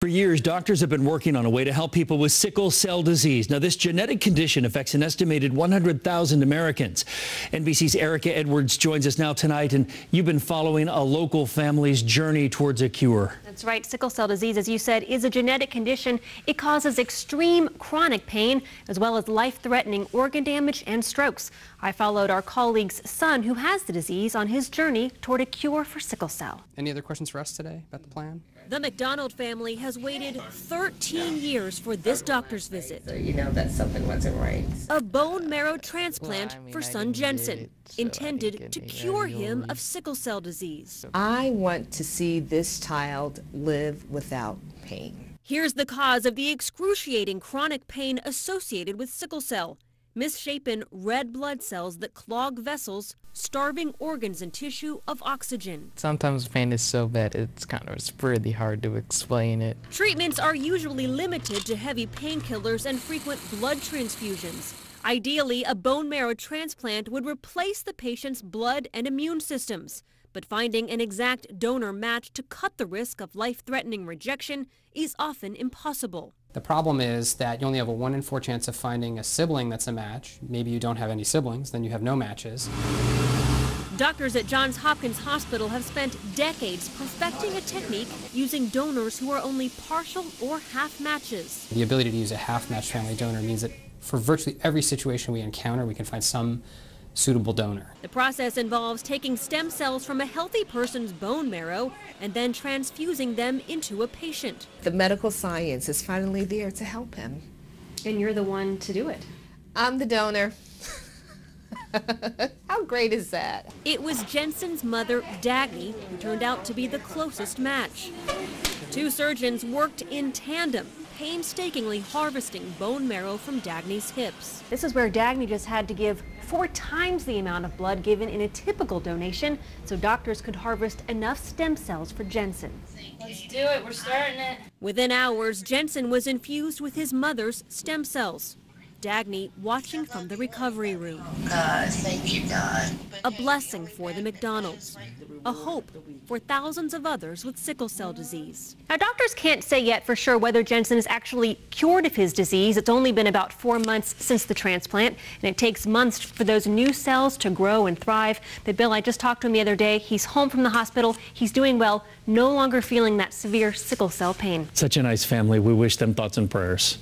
For years, doctors have been working on a way to help people with sickle cell disease. Now, this genetic condition affects an estimated 100,000 Americans. NBC's Erica Edwards joins us now tonight, and you've been following a local family's journey towards a cure. That's right. Sickle cell disease, as you said, is a genetic condition. It causes extreme chronic pain, as well as life-threatening organ damage and strokes. I followed our colleague's son, who has the disease, on his journey toward a cure for sickle cell. Any other questions for us today about the plan? The McDonald family has waited 13 years for this doctor's visit. So you know that something wasn't right. A bone marrow transplant for son Jensen, intended to cure him of sickle cell disease. I want to see this child live without pain. Here's the cause of the excruciating chronic pain associated with sickle cell. Misshapen red blood cells that clog vessels, starving organs and tissue of oxygen. Sometimes pain is so bad it's really hard to explain it. Treatments are usually limited to heavy painkillers and frequent blood transfusions. Ideally, a bone marrow transplant would replace the patient's blood and immune systems. But finding an exact donor match to cut the risk of life-threatening rejection is often impossible. The problem is that you only have a 1 in 4 chance of finding a sibling that's a match. Maybe you don't have any siblings, then you have no matches. Doctors at Johns Hopkins Hospital have spent decades perfecting a technique using donors who are only partial or half matches. The ability to use a half-matched family donor means that for virtually every situation we encounter, we can find some suitable donor. The process involves taking stem cells from a healthy person's bone marrow and then transfusing them into a patient. The medical science is finally there to help him. And you're the one to do it. I'm the donor. How great is that? It was Jensen's mother, Dagny, who turned out to be the closest match. Two surgeons worked in tandem, painstakingly harvesting bone marrow from Dagny's hips. This is where Dagny just had to give 4 times the amount of blood given in a typical donation, so doctors could harvest enough stem cells for Jensen. Let's do it, we're starting it. Within hours, Jensen was infused with his mother's stem cells. Dagny watching from the recovery room. Oh God, thank you, God. A blessing for the McDonalds, a hope for thousands of others with sickle cell disease. Now, doctors can't say yet for sure whether Jensen is actually cured of his disease. It's only been about 4 months since the transplant, and it takes months for those new cells to grow and thrive. But Bill, I just talked to him the other day. He's home from the hospital. He's doing well, no longer feeling that severe sickle cell pain. Such a nice family. We wish them thoughts and prayers.